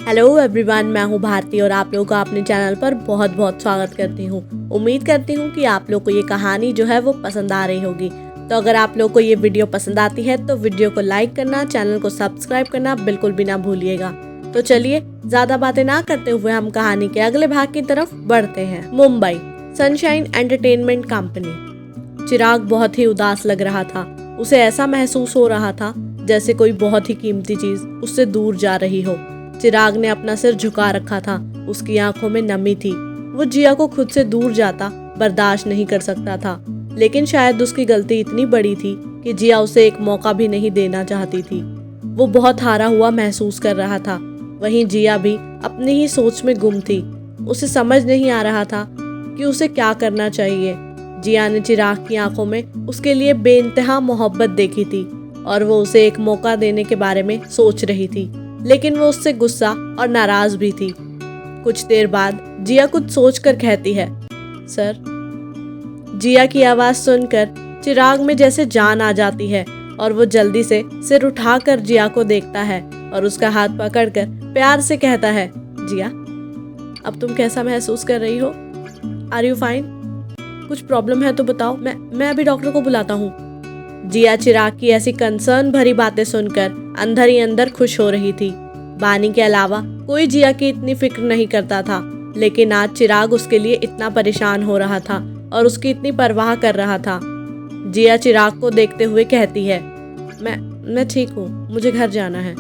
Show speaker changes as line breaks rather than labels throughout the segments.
Hello everyone, मैं हूं भारती और आप लोगों का अपने चैनल पर बहुत बहुत स्वागत करती हूं। उम्मीद करती हूं कि आप लोग को ये कहानी जो है वो पसंद आ रही होगी। तो अगर आप लोग को ये वीडियो पसंद आती है तो वीडियो को लाइक करना, चैनल को सब्सक्राइब करना बिल्कुल भी ना भूलिएगा। तो चलिए ज़्यादा बातें ना करते हुए हम कहानी के अगले भाग की तरफ बढ़ते हैं। Mumbai Sunshine Entertainment Company. Chirag बहुत ही उदास लग रहा था। उसे ऐसा महसूस हो रहा था जैसे कोई बहुत ही कीमती चीज उससे दूर जा रही हो। चिराग ने अपना सिर झुका रखा था। उसकी आंखों में नमी थी। वो जिया को खुद से दूर जाता बर्दाश्त नहीं कर सकता था, लेकिन शायद उसकी गलती इतनी बड़ी थी कि जिया उसे एक मौका भी नहीं देना चाहती थी। वो बहुत हारा हुआ महसूस कर रहा था। वहीं जिया भी अपनी ही सोच में गुम थी। उसे समझ नहीं आ रहा था कि उसे क्या करना चाहिए। जिया ने चिराग की आंखों में उसके लिए बेइंतहा मोहब्बत देखी थी और वो उसे एक मौका देने के बारे में सोच रही थी, लेकिन वो उससे गुस्सा और नाराज भी थी। कुछ देर बाद जिया कुछ सोचकर कहती है, सर। जिया की आवाज सुनकर चिराग में जैसे जान आ जाती है और वो जल्दी से सिर उठाकर जिया को देखता है और उसका हाथ पकड़कर प्यार से कहता है, जिया, अब तुम कैसा महसूस कर रही हो? Are you fine? कुछ प्रॉब्लम है तो बताओ, मैं अभी डॉक्टर को बुलाता हूँ। जिया चिराग की ऐसी कंसर्न भरी बातें सुनकर अंदर ही अंदर खुश हो रही थी। बानी के अलावा कोई जिया की इतनी फिक्र नहीं करता था, लेकिन आज चिराग उसके लिए इतना परेशान हो रहा था और उसकी इतनी परवाह कर रहा था। जिया चिराग को देखते हुए कहती है, मैं ठीक हूँ, मुझे घर जाना है।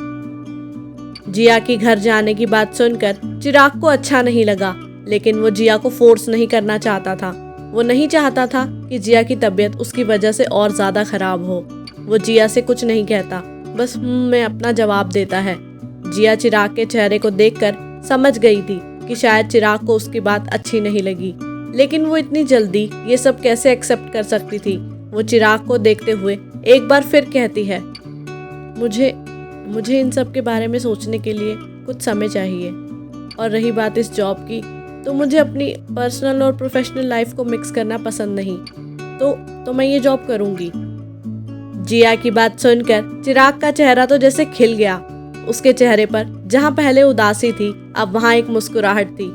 जिया की घर जाने की बात सुनकर चिराग को अच्छा नहीं लगा, लेकिन वो जिया को फोर्स नहीं करना चाहता था। वो नहीं चाहता था कि जिया की तबीयत उसकी वजह से और ज्यादा खराब हो। वो जिया से कुछ नहीं कहता, बस में अपना जवाब देता है। जिया चिराग के चेहरे को देखकर समझ गई थी कि शायद चिराग को उसकी बात अच्छी नहीं लगी, लेकिन वो इतनी जल्दी ये सब कैसे एक्सेप्ट कर सकती थी। वो चिराग को देखते हुए एक बार फिर कहती है, मुझे इन सब के बारे में सोचने के लिए कुछ समय चाहिए। और रही बात इस जॉब की, तो मुझे अपनी पर्सनल और प्रोफेशनल लाइफ को मिक्स करना पसंद नहीं, तो मैं ये जॉब करूंगी। जिया की बात सुनकर चिराग का चेहरा तो जैसे खिल गया। उसके चेहरे पर जहां पहले उदासी थी, अब वहां एक मुस्कुराहट थी।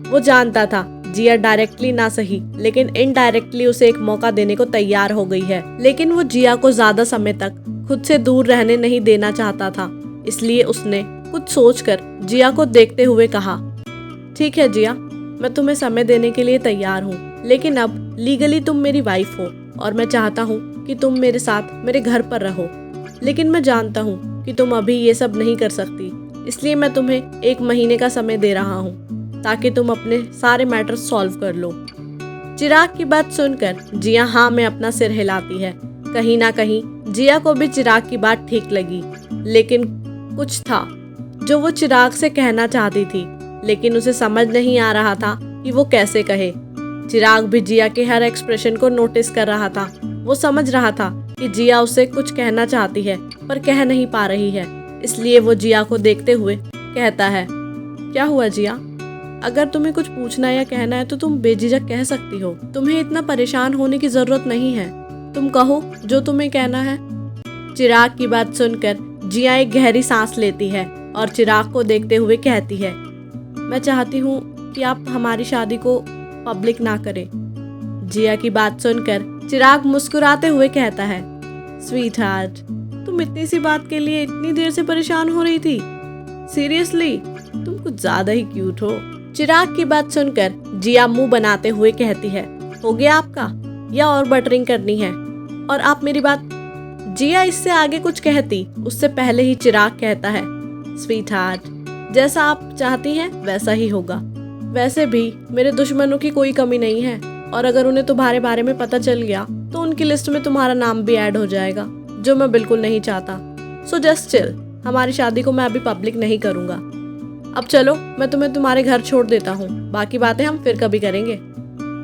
वो जानता था जिया डायरेक्टली ना सही, लेकिन इनडायरेक्टली उसे एक मौका देने को तैयार हो गई है। लेकिन वो जिया को ज्यादा समय तक खुद से दूर रहने नहीं देना चाहता था, इसलिए उसने कुछ सोचकर जिया को देखते हुए कहा, ठीक है जिया, मैं तुम्हें समय देने के लिए तैयार हूँ, लेकिन अब लीगली तुम मेरी वाइफ हो और मैं चाहता हूँ कि तुम मेरे साथ मेरे घर पर रहो। लेकिन मैं जानता हूँ कि तुम अभी ये सब नहीं कर सकती, इसलिए मैं तुम्हें 1 महीने का समय दे रहा हूँ ताकि तुम अपने सारे मैटर्स सॉल्व कर लो। चिराग की बात सुनकर जिया हाँ में अपना सिर हिलाती है। कहीं ना कहीं जिया को भी चिराग की बात ठीक लगी, लेकिन कुछ था जो वो चिराग से कहना चाहती थी, लेकिन उसे समझ नहीं आ रहा था कि वो कैसे कहे। चिराग भी जिया के हर एक्सप्रेशन को नोटिस कर रहा था। वो समझ रहा था कि जिया उसे कुछ कहना चाहती है पर कह नहीं पा रही है, इसलिए वो जिया को देखते हुए कहता है, क्या हुआ जिया? अगर तुम्हें कुछ पूछना या कहना है तो तुम बेझिझक कह सकती हो। तुम्हें इतना परेशान होने की जरूरत नहीं है। तुम कहो जो तुम्हें कहना है। चिराग की बात सुनकर जिया एक गहरी सांस लेती है और चिराग को देखते हुए कहती है, मैं चाहती हूँ कि आप हमारी शादी को पब्लिक ना करें। जिया की बात सुनकर चिराग मुस्कुराते हुए कहता है, स्वीट हार्ट, तुम इतनी सी बात के लिए इतनी देर से परेशान हो रही थी? सीरियसली, तुम कुछ ज्यादा ही क्यूट हो। चिराग की बात सुनकर जिया मुंह बनाते हुए कहती है, हो गया आपका या और बटरिंग करनी है? और आप मेरी बात। जिया इससे आगे कुछ कहती उससे पहले ही चिराग कहता है, स्वीट हार्ट, जैसा आप चाहती हैं वैसा ही होगा। वैसे भी मेरे दुश्मनों की कोई कमी नहीं है, और अगर उन्हें तुम्हारे बारे में पता चल गया तो उनकी लिस्ट में तुम्हारा नाम भी ऐड हो जाएगा, जो मैं बिल्कुल नहीं चाहता। सो जस्ट चिल, हमारी शादी को मैं अभी पब्लिक नहीं करूंगा। अब चलो, मैं तुम्हें तुम्हारे घर छोड़ देता हूँ, बाकी बातें हम फिर कभी करेंगे।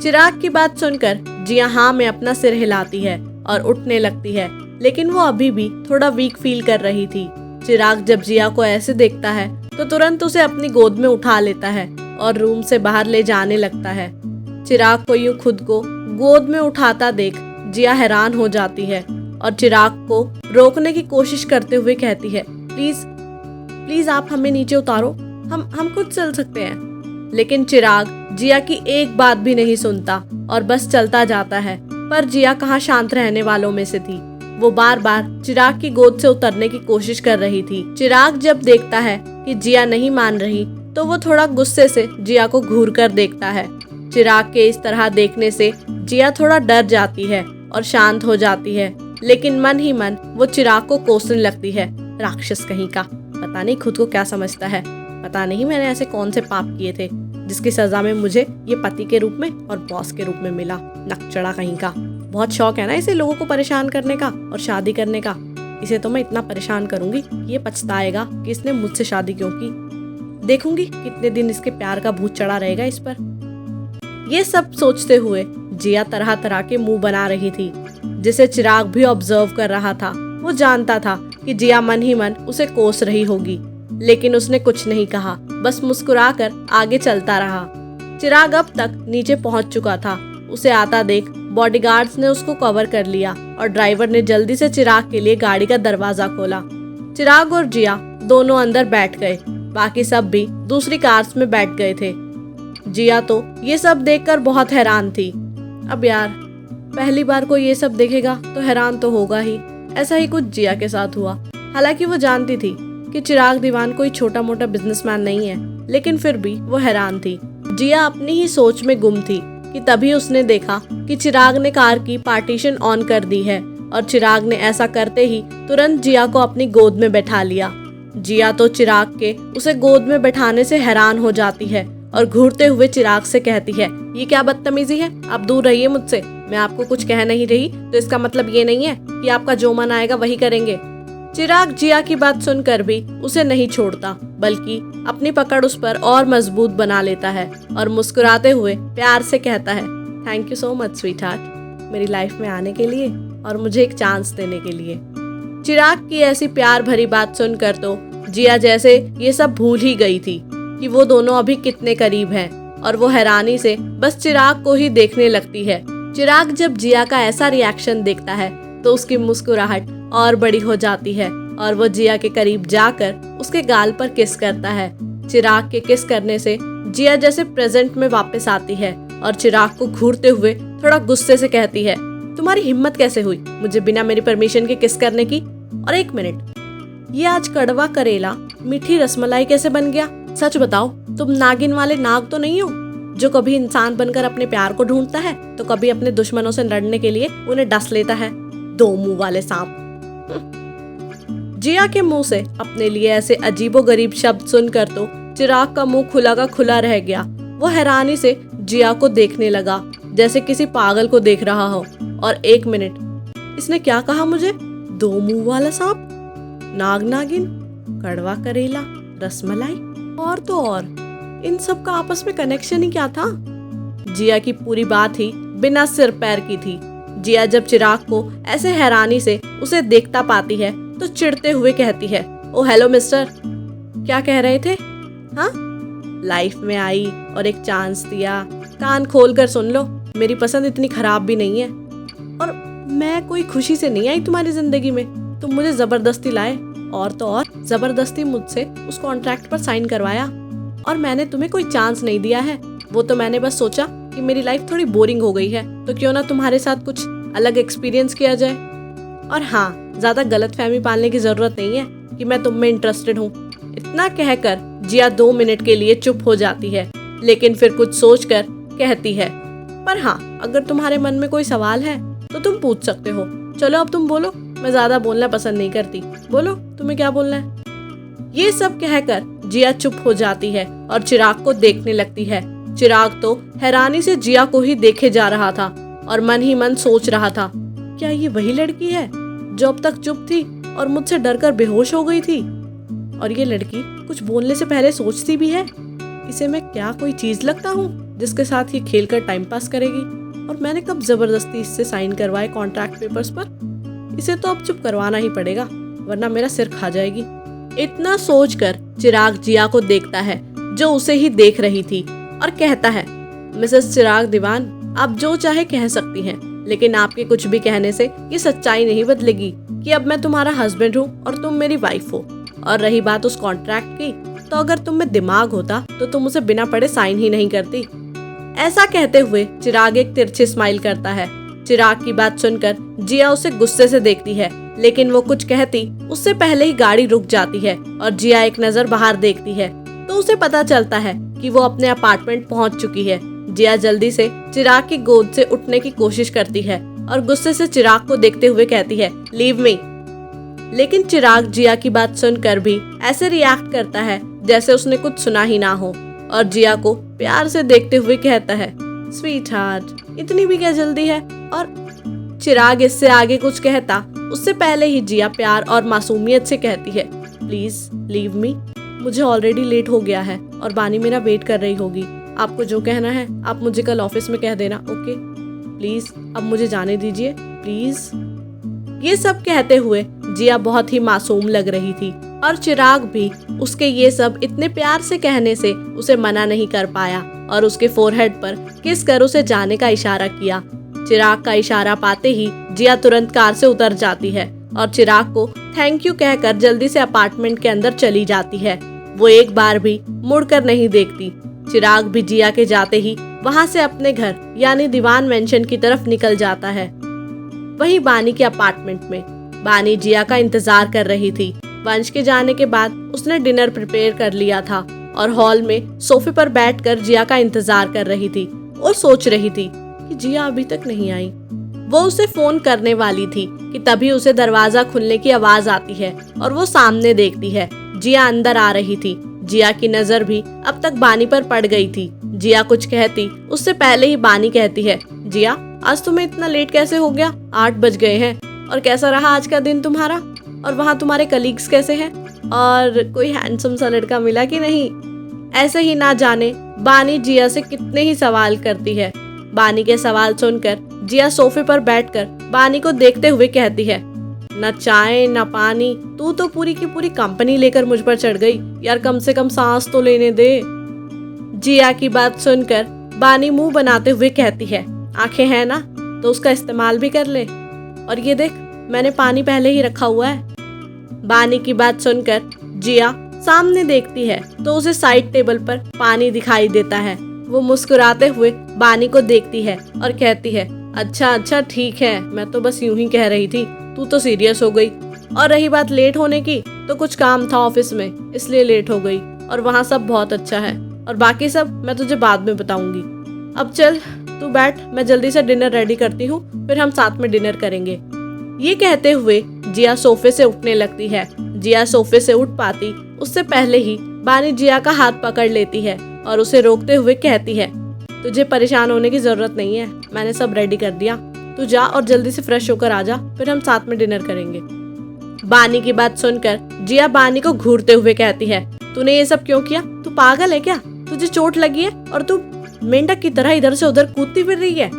चिराग की बात सुनकर जिया हाँ में अपना सिर हिलाती है और उठने लगती है, लेकिन वो अभी भी थोड़ा वीक फील कर रही थी। चिराग जब जिया को ऐसे देखता है तो तुरंत उसे अपनी गोद में उठा लेता है और रूम से बाहर ले जाने लगता है। चिराग को यूं खुद को गोद में उठाता देख जिया हैरान हो जाती है और चिराग को रोकने की कोशिश करते हुए कहती है, प्लीज आप हमें नीचे उतारो, हम खुद चल सकते हैं। लेकिन चिराग जिया की एक बात भी नहीं सुनता और बस चलता जाता है। पर जिया कहाँ शांत रहने वालों में से थी। वो बार बार चिराग की गोद से उतरने की कोशिश कर रही थी। चिराग जब देखता है कि जिया नहीं मान रही तो वो थोड़ा गुस्से से जिया को घूर कर देखता है। चिराग के इस तरह देखने से जिया थोड़ा डर जाती है और शांत हो जाती है, लेकिन मन ही मन वो चिराग को कोसने लगती है। राक्षस कहीं का, पता नहीं खुद को क्या समझता है। पता नहीं मैंने ऐसे कौन से पाप किए थे जिसकी सजा में मुझे ये पति के रूप में और बॉस के रूप में मिला। नकचड़ा कहीं का। बहुत शौक है ना इसे लोगों को परेशान करने का और शादी करने का। इसे तो मैं इतना परेशान करूंगी कि ये पछताएगा कि इसने मुझसे शादी क्यों की। देखूंगी कितने दिन इसके प्यार का भूत चढ़ा रहेगा इस पर। ये सब सोचते हुए जिया तरह तरह के मुंह बना रही थी, जिसे चिराग भी ऑब्जर्व कर रहा था। वो जानता था कि जिया मन ही मन उसे कोस रही होगी, लेकिन उसने कुछ नहीं कहा, बस मुस्कुराकर आगे चलता रहा। चिराग अब तक नीचे पहुंच चुका था। उसे आता देख बॉडीगार्ड्स ने उसको कवर कर लिया और ड्राइवर ने जल्दी से चिराग के लिए गाड़ी का दरवाजा खोला। चिराग और जिया दोनों अंदर बैठ गए। बाकी सब भी दूसरी कार्स में बैठ गए थे। जिया तो ये सब देखकर बहुत हैरान थी। अब यार, पहली बार कोई ये सब देखेगा तो हैरान तो होगा ही। ऐसा ही कुछ जिया के साथ हुआ। हालांकि वो जानती थी कि चिराग दीवान कोई छोटा मोटा बिजनेसमैन नहीं है, लेकिन फिर भी वो हैरान थी। जिया अपनी ही सोच में गुम थी कि तभी उसने देखा कि चिराग ने कार की पार्टीशन ऑन कर दी है और चिराग ने ऐसा करते ही तुरंत जिया को अपनी गोद में बैठा लिया। जिया तो चिराग के उसे गोद में बैठाने से हैरान हो जाती है और घूरते हुए चिराग से कहती है, ये क्या बदतमीजी है, आप दूर रहिए मुझसे। मैं आपको कुछ कह नहीं रही तो इसका मतलब ये नहीं है कि आपका जो मन आएगा वही करेंगे। चिराग जिया की बात सुनकर भी उसे नहीं छोड़ता, बल्कि अपनी पकड़ उस पर और मजबूत बना लेता है और मुस्कुराते हुए प्यार से कहता है, thank you so much sweet heart, मेरी लाइफ में आने के लिए और मुझे एक चांस देने के लिए। चिराग की ऐसी प्यार भरी बात सुनकर तो जिया जैसे ये सब भूल ही गई थी कि वो दोनों अभी कितने करीब हैं, और वो हैरानी से बस चिराग को ही देखने लगती है। चिराग जब जिया का ऐसा रिएक्शन देखता है तो उसकी मुस्कुराहट और बड़ी हो जाती है और वो जिया के करीब जाकर उसके गाल पर किस करता है। चिराग के किस करने से जिया जैसे प्रेजेंट में वापस आती है और चिराग को घूरते हुए थोड़ा गुस्से से कहती है, तुम्हारी हिम्मत कैसे हुई मुझे बिना मेरी परमिशन के किस करने की? और एक मिनट, ये आज कड़वा करेला मीठी रसमलाई कैसे बन गया? सच बताओ, तुम नागिन वाले नाग तो नहीं हो जो कभी इंसान बनकर अपने प्यार को ढूंढता है तो कभी अपने दुश्मनों से लड़ने के लिए उन्हें डस लेता है? दो मुंह वाले सांप। जिया के मुंह से अपने लिए ऐसे अजीबोगरीब शब्द सुनकर तो चिराग का मुंह खुला का खुला रह गया। वो हैरानी से जिया को देखने लगा जैसे किसी पागल को देख रहा हो। और एक मिनट, इसने क्या कहा मुझे? दो मुंह वाला सांप, नाग नागिन, कड़वा करेला, रसमलाई और तो और, इन सब का आपस में कनेक्शन ही क्या था? जिया की पूरी बात ही बिना सिर पैर की थी। जिया जब चिराग को ऐसे हैरानी से उसे देखता पाती है तो चिढ़ते हुए कहती है, ओ हेलो मिस्टर, क्या कह रहे थे? हाँ, लाइफ में आई और एक चांस दिया, कान खोल कर सुन लो, मेरी पसंद इतनी खराब भी नहीं है और मैं कोई खुशी से नहीं आई तुम्हारी जिंदगी में, तुम मुझे जबरदस्ती लाए और तो और जबरदस्ती मुझसे उस कॉन्ट्रैक्ट पर साइन करवाया और मैंने तुम्हें कोई चांस नहीं दिया है। वो तो मैंने बस सोचा कि मेरी लाइफ थोड़ी बोरिंग हो गई है तो क्यों ना तुम्हारे साथ कुछ अलग एक्सपीरियंस किया जाए। और हाँ, ज्यादा गलतफहमी पालने की जरूरत नहीं है कि मैं तुम में इंटरेस्टेड हूँ। इतना कहकर जिया 2 मिनट के लिए चुप हो जाती है, लेकिन फिर कुछ सोचकर कहती है, पर हाँ, अगर तुम्हारे मन में कोई सवाल है तो तुम पूछ सकते हो। चलो अब तुम बोलो, मैं ज्यादा बोलना पसंद नहीं करती, बोलो तुम्हें क्या बोलना है। ये सब कहकर जिया चुप हो जाती है और चिराग को देखने लगती है। चिराग तो हैरानी से जिया को ही देखे जा रहा था और मन ही मन सोच रहा था, क्या ये वही लड़की है जो अब तक चुप थी और मुझसे डरकर बेहोश हो गई थी? और ये लड़की कुछ बोलने से पहले सोचती भी है। इसे मैं क्या कोई चीज लगता हूँ जिसके साथ ये खेल कर टाइम पास करेगी? और मैंने कब जबरदस्ती इससे साइन करवाए कॉन्ट्रैक्ट पेपर्स पर? इसे तो अब चुप करवाना ही पड़ेगा वरना मेरा सिर खा जाएगी। इतना सोचकर चिराग जिया को देखता है जो उसे ही देख रही थी और कहता है, मिसेस चिराग दीवान, आप जो चाहे कह सकती हैं, लेकिन आपके कुछ भी कहने से ये सच्चाई नहीं बदलेगी कि अब मैं तुम्हारा हस्बैंड हूँ और तुम मेरी वाइफ हो। और रही बात उस कॉन्ट्रैक्ट की, तो अगर तुम में दिमाग होता तो तुम उसे बिना पढ़े साइन ही नहीं करती। ऐसा कहते हुए चिराग एक तिरछी स्माइल करता है। चिराग की बात सुनकर जिया उसे गुस्से से देखती है, लेकिन वो कुछ कहती उससे पहले ही गाड़ी रुक जाती है और जिया एक नजर बाहर देखती है तो उसे पता चलता है कि वो अपने अपार्टमेंट पहुंच चुकी है। जिया जल्दी से चिराग की गोद से उठने की कोशिश करती है और गुस्से से चिराग को देखते हुए कहती है, लीव मी। लेकिन चिराग जिया की बात सुनकर भी ऐसे रिएक्ट करता है जैसे उसने कुछ सुना ही ना हो और जिया को प्यार से देखते हुए कहता है, स्वीट हार्ट, इतनी भी क्या जल्दी है। और चिराग इससे आगे कुछ कहता उससे पहले ही जिया प्यार और मासूमियत से कहती है, प्लीज लीव मी, मुझे ऑलरेडी लेट हो गया है और बानी मेरा वेट कर रही होगी। आपको जो कहना है आप मुझे कल ऑफिस में कह देना, ओके? प्लीज अब मुझे जाने दीजिए, प्लीज। ये सब कहते हुए जिया बहुत ही मासूम लग रही थी और चिराग भी उसके ये सब इतने प्यार से कहने से उसे मना नहीं कर पाया और उसके फोरहेड पर किस कर उसे जाने का इशारा किया। चिराग का इशारा पाते ही जिया तुरंत कार से उतर जाती है और चिराग को थैंक यू कहकर जल्दी से अपार्टमेंट के अंदर चली जाती है। वो एक बार भी मुड़कर नहीं देखती। चिराग भी जिया के जाते ही वहां से अपने घर यानी दीवान मेंशन की तरफ निकल जाता है। वहीं बानी के अपार्टमेंट में बानी जिया का इंतजार कर रही थी। वंश के जाने के बाद उसने डिनर प्रिपेयर कर लिया था और हॉल में सोफे पर बैठकर जिया का इंतजार कर रही थी और सोच रही थी कि जिया अभी तक नहीं आई। वो उसे फोन करने वाली थी कि तभी उसे दरवाजा खुलने की आवाज आती है और वो सामने देखती है जिया अंदर आ रही थी। जिया की नजर भी अब तक बानी पर पड़ गई थी। जिया कुछ कहती उससे पहले ही बानी कहती है, जिया आज तुम्हें इतना लेट कैसे हो गया? 8 बज गए हैं। और कैसा रहा आज का दिन तुम्हारा? और वहाँ तुम्हारे कलीग्स कैसे हैं? और कोई हैंडसम सा लड़का मिला कि नहीं? ऐसे ही ना जाने बानी जिया से कितने ही सवाल करती है। बानी के सवाल सुनकर जिया सोफे पर बैठकर बानी को देखते हुए कहती है, न चाय न पानी, तू तो पूरी की पूरी कंपनी लेकर मुझ पर चढ़ गई। यार कम से कम सांस तो लेने दे। जिया की बात सुनकर बानी मुंह बनाते हुए कहती है, आंखें हैं ना तो उसका इस्तेमाल भी कर ले। और ये देख मैंने पानी पहले ही रखा हुआ है। बानी की बात सुनकर जिया सामने देखती है तो उसे साइड टेबल पर पानी दिखाई देता है। वो मुस्कुराते हुए बानी को देखती है और कहती है, अच्छा अच्छा ठीक है, मैं तो बस यूं ही कह रही थी, तू तो सीरियस हो गई। और रही बात लेट होने की, तो कुछ काम था ऑफिस में इसलिए लेट हो गई और वहाँ सब बहुत अच्छा है और बाकी सब मैं तुझे बाद में बताऊंगी। अब चल तू बैठ, मैं जल्दी से डिनर रेडी करती हूँ, फिर हम साथ में डिनर करेंगे। ये कहते हुए जिया सोफे से उठने लगती है। जिया सोफे से उठ पाती उससे पहले ही बानी जिया का हाथ पकड़ लेती है और उसे रोकते हुए कहती है, तुझे परेशान होने की जरूरत नहीं है, मैंने सब रेडी कर दिया। तू जा और जल्दी से फ्रेश होकर आ जा, फिर हम साथ में डिनर करेंगे। बानी की बात सुनकर जिया बानी को घूरते हुए कहती है, तूने ये सब क्यों किया? तू पागल है क्या? तुझे चोट लगी है और तू मेंढक की तरह इधर से उधर कूदती फिर रही है।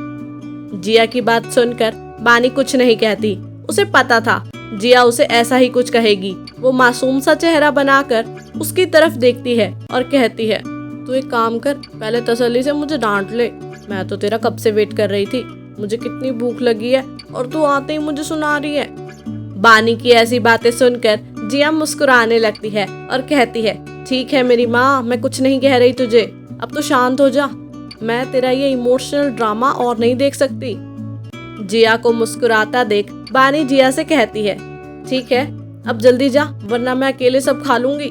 जिया की बात सुनकर बानी कुछ नहीं कहती। उसे पता था जिया उसे ऐसा ही कुछ कहेगी। वो मासूम सा चेहरा बनाकर उसकी तरफ देखती है और कहती है, तू एक काम कर, पहले तसल्ली से मुझे डांट ले। मैं तो तेरा कब से वेट कर रही थी, मुझे कितनी भूख लगी है और तू आते ही मुझे सुना रही है। बानी की ऐसी बातें सुनकर जिया मुस्कुराने लगती है और कहती है, ठीक है मेरी माँ, मैं कुछ नहीं कह रही तुझे, अब तो शांत हो जा। मैं तेरा ये इमोशनल ड्रामा और नहीं देख सकती। जिया को मुस्कुराता देख बानी जिया से कहती है, ठीक है अब जल्दी जा, वरना मैं अकेले सब खा लूंगी।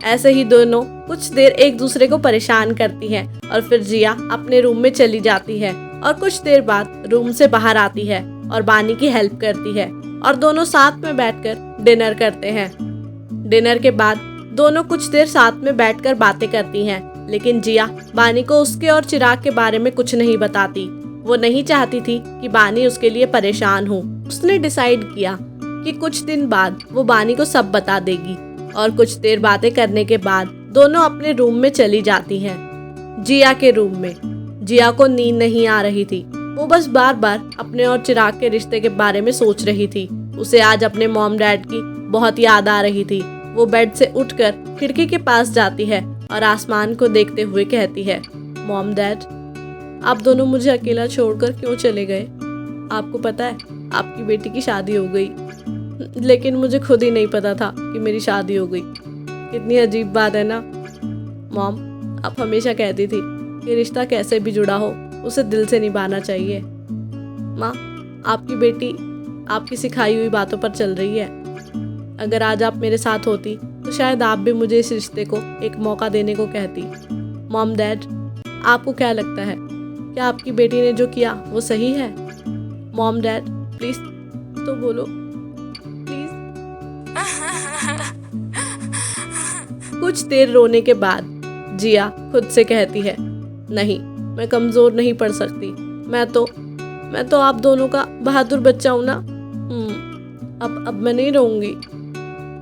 ऐसे ही दोनों कुछ देर एक दूसरे को परेशान करती हैं और फिर जिया अपने रूम में चली जाती है और कुछ देर बाद रूम से बाहर आती है और बानी की हेल्प करती है और दोनों साथ में बैठकर डिनर करते हैं। डिनर के बाद दोनों कुछ देर साथ में बैठकर बातें करती हैं, लेकिन जिया बानी को उसके और चिराग के बारे में कुछ नहीं बताती। वो नहीं चाहती थी कि बानी उसके लिए परेशान हो। उसने डिसाइड किया कि कुछ दिन बाद वो बानी को सब बता देगी और कुछ देर बातें करने के बाद दोनों अपने रूम में चली जाती हैं। जिया के रूम में जिया को नींद नहीं आ रही थी। वो बस बार बार अपने और चिराग के रिश्ते के बारे में सोच रही थी। उसे आज अपने मॉम डैड की बहुत याद आ रही थी। वो बेड से उठकर खिड़की के पास जाती है और आसमान को देखते हुए कहती है, मॉम डैड आप दोनों मुझे अकेला छोड़कर क्यों चले गए? आपको पता है आपकी बेटी की शादी हो गई, लेकिन मुझे खुद ही नहीं पता था कि मेरी शादी हो गई। कितनी अजीब बात है ना। मॉम, आप हमेशा कहती थी कि रिश्ता कैसे भी जुड़ा हो उसे दिल से निभाना चाहिए। माँ, आपकी बेटी आपकी सिखाई हुई बातों पर चल रही है। अगर आज आप मेरे साथ होती तो शायद आप भी मुझे इस रिश्ते को एक मौका देने को कहती। मॉम, डैड, आपको क्या लगता है, क्या आपकी बेटी ने जो किया वो सही है? मॉम, डैड, प्लीज तो बोलो, प्लीज। कुछ देर रोने के बाद जिया खुद से कहती है, नहीं, मैं कमजोर नहीं पड़ सकती। मैं तो आप दोनों का बहादुर बच्चा हूं ना। अब मैं नहीं रहूंगी।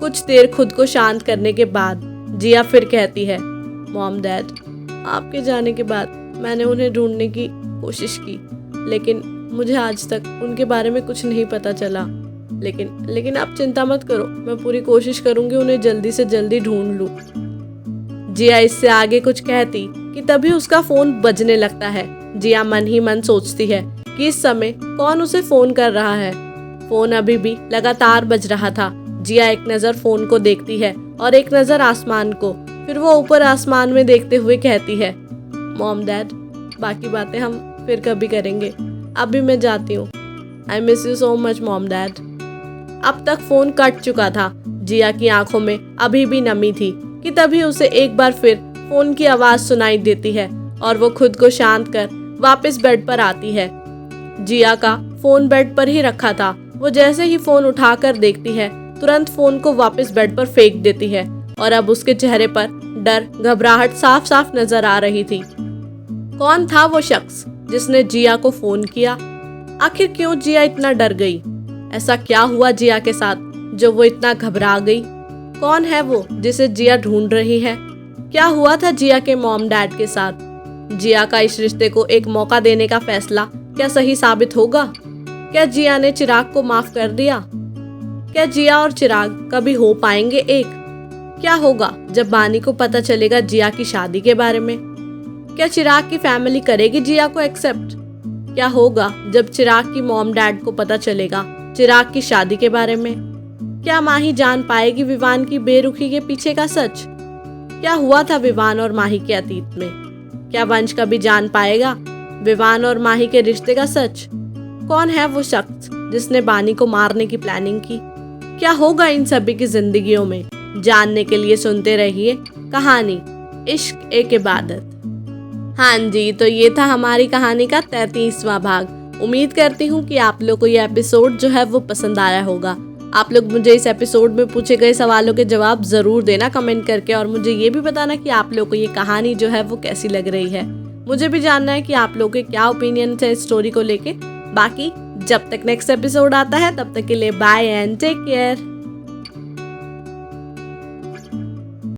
कुछ देर खुद को शांत करने के बाद जिया फिर कहती है, मॉम, डैड, आपके जाने के बाद मैंने उन्हें ढूंढने की कोशिश की, लेकिन मुझे आज तक उनके बारे में कुछ नहीं पता चला। लेकिन आप चिंता मत करो, मैं पूरी कोशिश करूंगी उन्हें जल्दी से जल्दी ढूंढ लूं। जिया इससे आगे कुछ कहती कि तभी उसका फोन बजने लगता है। जिया मन ही मन सोचती है कि इस समय कौन उसे फोन कर रहा है। फोन अभी भी लगातार बज रहा था। जिया एक नजर फोन को देखती है और एक नजर आसमान को, फिर वो ऊपर आसमान में देखते हुए कहती है, मॉम, डैड, बाकी बातें हम फिर कभी करेंगे, अभी मैं जाती हूँ। I miss you so much mom, dad. अब तक फोन कट चुका था। जिया की आंखों में अभी भी नमी थी कि तभी उसे एक बार फिर फोन की आवाज सुनाई देती है और वो खुद को शांत कर वापस बेड पर आती है। जिया का फोन बेड पर ही रखा था। वो जैसे ही फोन उठाकर देखती है, तुरंत फोन को वापस बेड पर फेंक देती है और अब उसके चेहरे पर डर, घबराहट साफ साफ नजर आ रही थी। कौन था वो शख्स जिसने जिया को फोन किया? आखिर क्यों जिया इतना डर गई? ऐसा क्या हुआ जिया के साथ जो वो इतना घबरा गई? कौन है वो जिसे जिया ढूंढ रही है? क्या हुआ था जिया के मॉम डैड के साथ? जिया का इस रिश्ते को एक मौका देने का फैसला क्या सही साबित होगा? क्या जिया ने चिराग को माफ कर दिया? क्या जिया और चिराग कभी हो पाएंगे एक? क्या होगा जब बानी को पता चलेगा जिया की शादी के बारे में? क्या चिराग की फैमिली करेगी जिया को एक्सेप्ट? क्या होगा जब चिराग की मॉम डैड को पता चलेगा चिराग की शादी के बारे में? क्या माही जान पाएगी विवान की बेरुखी के पीछे का सच? क्या हुआ था विवान और माही के अतीत में? क्या वंश कभी जान पाएगा विवान और माही के रिश्ते का सच? कौन है वो शख्स जिसने बानी को मारने की प्लानिंग की? क्या होगा इन सभी की जिंदगियों में? जानने के लिए सुनते रहिए कहानी इश्क एक इबादत। हाँ जी, तो ये था हमारी कहानी का 33वां भाग। उम्मीद करती हूँ कि आप लोग को ये एपिसोड जो है वो पसंद आया होगा। आप लोग मुझे इस एपिसोड में पूछे गए सवालों के जवाब ज़रूर देना कमेंट करके, और मुझे ये भी बताना कि आप लोग को ये कहानी जो है वो कैसी लग रही है। मुझे भी जानना है कि आप लोगों के क्या ओपिनियन है इस स्टोरी को लेके। बाकी जब तक नेक्स्ट एपिसोड आता है तब तक के लिए बाय एंड टेक केयर।